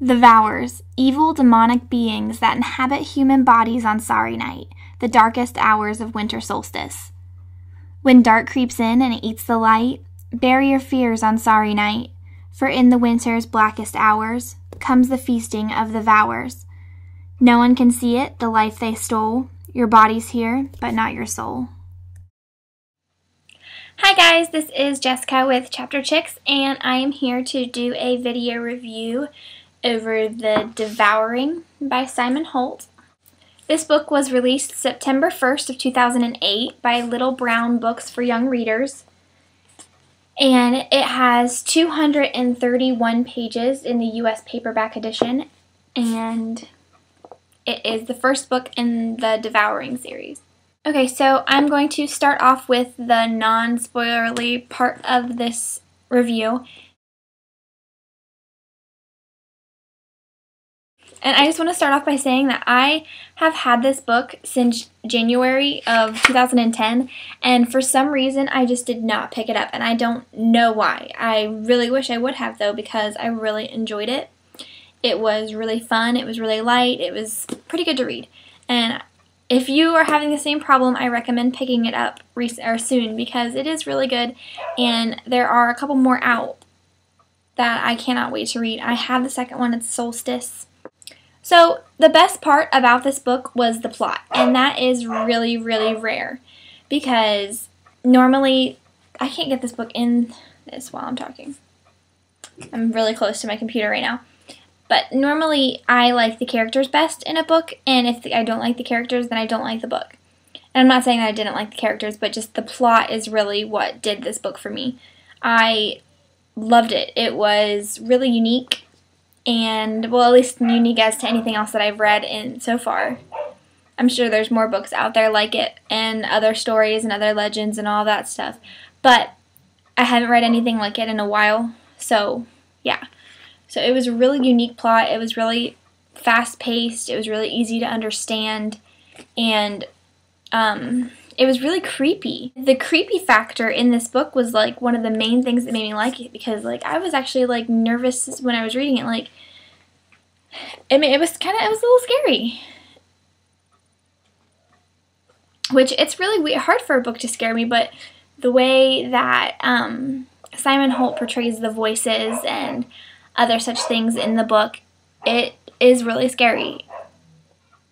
Devours, evil demonic beings that inhabit human bodies on Starry Night, the darkest hours of winter solstice. When dark creeps in and eats the light, bury your fears on Starry Night, for in the winter's blackest hours comes the feasting of the Devours. No one can see it, the life they stole. Your body's here, but not your soul. Hi guys, this is Jessica with Chapter Chicks, and I am here to do a video review over the Devouring by Simon Holt. This book was released September 1st of 2008 by Little Brown Books for Young Readers, and it has 231 pages in the US paperback edition, and it is the first book in the Devouring series. Okay, so I'm going to start off with the non-spoilerly part of this review. And I just want to start off by saying that I have had this book since January of 2010, and for some reason I just did not pick it up, and I don't know why. I really wish I would have, though, because I really enjoyed it. It was really fun, it was really light, it was pretty good to read. And if you are having the same problem, I recommend picking it up soon, because it is really good, and there are a couple more out that I cannot wait to read. I have the second one, it's Solstice. So the best part about this book was the plot, and that is really, really rare, because normally, I can't get this book in this while I'm talking. I'm really close to my computer right now. But normally, I like the characters best in a book, and if I don't like the characters, then I don't like the book. And I'm not saying that I didn't like the characters, but just the plot is really what did this book for me. I loved it. It was really unique. And, well, at least unique as to anything else that I've read in so far. I'm sure there's more books out there like it, and other stories and other legends and all that stuff. But I haven't read anything like it in a while, so yeah. So it was a really unique plot. It was really fast-paced. It was really easy to understand, and it was really creepy. The creepy factor in this book was like one of the main things that made me like it, because like I was actually like nervous when I was reading it. Like, I mean, it was a little scary. Which it's really hard for a book to scare me, but the way that Simon Holt portrays the voices and other such things in the book, it is really scary.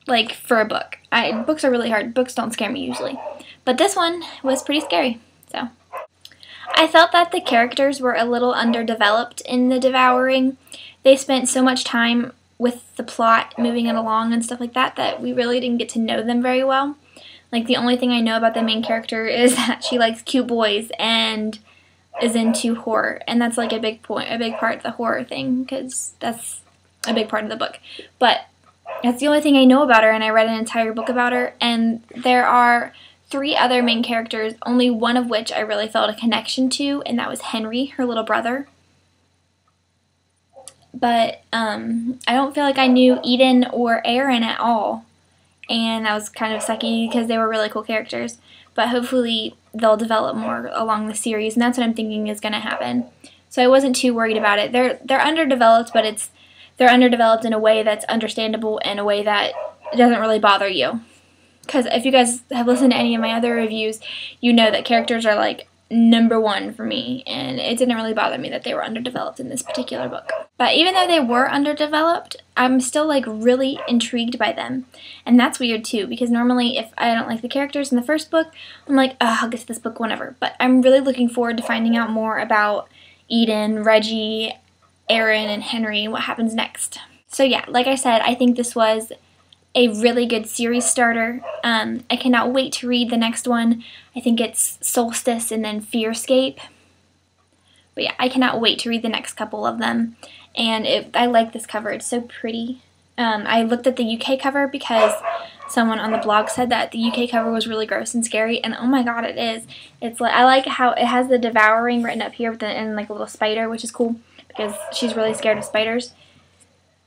Like, for a book. Books are really hard. Books don't scare me usually. But this one was pretty scary. So, I felt that the characters were a little underdeveloped in The Devouring. They spent so much time with the plot, moving it along and stuff like that, that we really didn't get to know them very well. Like, the only thing I know about the main character is that she likes cute boys and is into horror. And that's like a big part of the horror thing, because that's a big part of the book. But that's the only thing I know about her, and I read an entire book about her, and there are 3 other main characters, only one of which I really felt a connection to, and that was Henry, her little brother. But I don't feel like I knew Eden or Aaron at all, and that was kind of sucky because they were really cool characters. But hopefully they'll develop more along the series, and that's what I'm thinking is going to happen. So I wasn't too worried about it. They're underdeveloped, but they're underdeveloped in a way that's understandable, and a way that doesn't really bother you. Because if you guys have listened to any of my other reviews, you know that characters are like #1 for me, and it didn't really bother me that they were underdeveloped in this particular book. But even though they were underdeveloped, I'm still like really intrigued by them. And that's weird too, because normally if I don't like the characters in the first book, I'm like, oh, I'll get to this book whenever. But I'm really looking forward to finding out more about Eden, Reggie, Aaron, and Henry, what happens next. So yeah, like I said, I think this was a really good series starter. I cannot wait to read the next one. I think it's Solstice and then Fearscape. But yeah, I cannot wait to read the next couple of them. And I like this cover. It's so pretty. I looked at the UK cover because someone on the blog said that the UK cover was really gross and scary, and oh my god, it is. It's like, I like how it has the Devouring written up here and like a little spider, which is cool because she's really scared of spiders.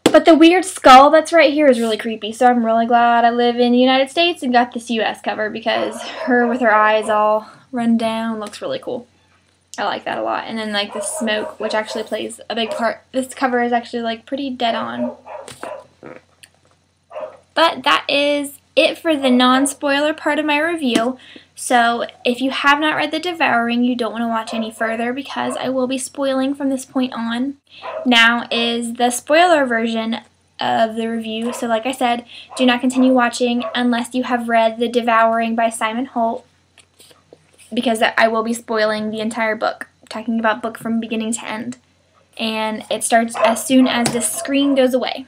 But the weird skull that's right here is really creepy, so I'm really glad I live in the United States and got this US cover, because her with her eyes all run down looks really cool. I like that a lot. And then like the smoke, which actually plays a big part. This cover is actually like pretty dead on. But that is it for the non-spoiler part of my review. So if you have not read The Devouring, you don't want to watch any further because I will be spoiling from this point on. Now is the spoiler version of the review. So like I said, do not continue watching unless you have read The Devouring by Simon Holt, because I will be spoiling the entire book, talking about book from beginning to end. And it starts as soon as the screen goes away.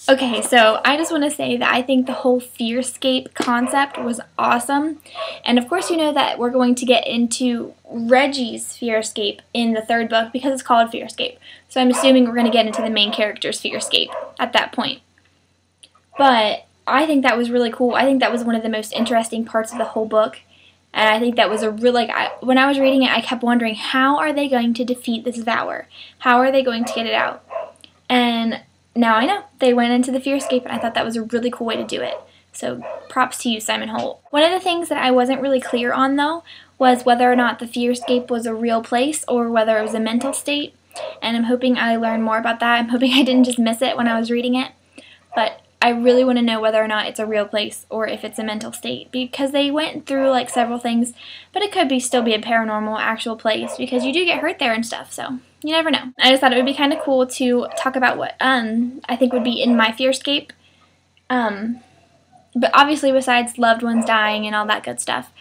Okay, so I just want to say that I think the whole fearscape concept was awesome. And of course you know that we're going to get into Reggie's fearscape in the third book because it's called Fearscape. So I'm assuming we're going to get into the main character's fearscape at that point. But I think that was really cool. I think that was one of the most interesting parts of the whole book. And I think that was a really, when I was reading it, I kept wondering, how are they going to defeat this Devour? How are they going to get it out? And now I know. They went into the fearscape, and I thought that was a really cool way to do it. So props to you, Simon Holt. One of the things that I wasn't really clear on, though, was whether or not the fearscape was a real place or whether it was a mental state. And I'm hoping I learn more about that. I'm hoping I didn't just miss it when I was reading it. But I really want to know whether or not it's a real place or if it's a mental state, because they went through like several things, but it could still be a paranormal actual place because you do get hurt there and stuff, so you never know. I just thought it would be kind of cool to talk about what I think would be in my fearscape. But obviously besides loved ones dying and all that good stuff,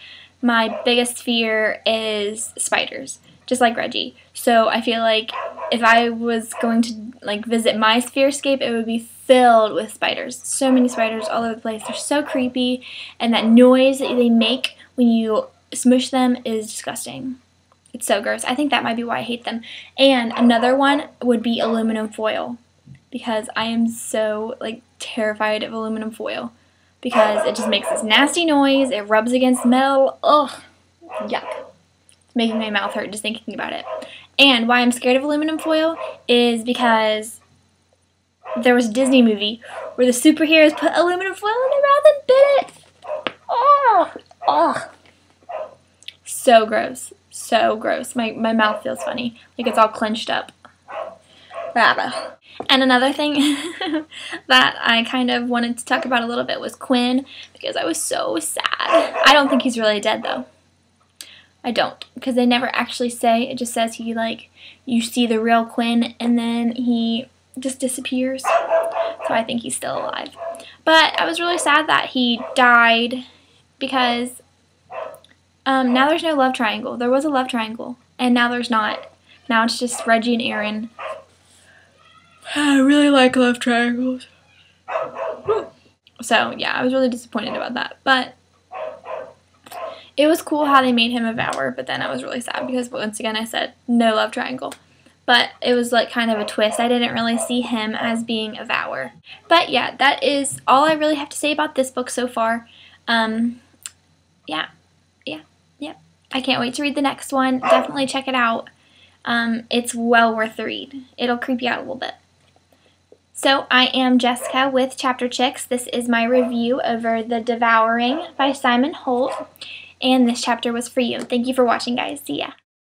my biggest fear is spiders, just like Reggie. So I feel like if I was going to like visit my fearscape, it would be filled with spiders. So many spiders all over the place. They're so creepy, and that noise that they make when you smush them is disgusting. It's so gross. I think that might be why I hate them. And another one would be aluminum foil, because I am so like terrified of aluminum foil because it just makes this nasty noise. It rubs against metal. Ugh, yuck. It's making my mouth hurt just thinking about it. And why I'm scared of aluminum foil is because there was a Disney movie where the superheroes put aluminum foil in their mouth and bit it. Oh, oh. So gross. So gross. My mouth feels funny. Like it's all clenched up. And another thing that I kind of wanted to talk about a little bit was Quinn, because I was so sad. I don't think he's really dead though. I don't, because they never actually say. It just says he, like, you see the real Quinn and then he just disappears. So I think he's still alive. But I was really sad that he died because now there's no love triangle. There was a love triangle, and now there's not. Now it's just Reggie and Aaron. I really like love triangles. So yeah, I was really disappointed about that. But it was cool how they made him a Devour, but then I was really sad because once again I said no love triangle. But it was like kind of a twist. I didn't really see him as being a Devour. But yeah, that is all I really have to say about this book so far. Yeah. I can't wait to read the next one. Definitely check it out. It's well worth the read. It'll creep you out a little bit. So I am Jessica with Chapter Chicks. This is my review over The Devouring by Simon Holt. And this chapter was for you. Thank you for watching, guys. See ya.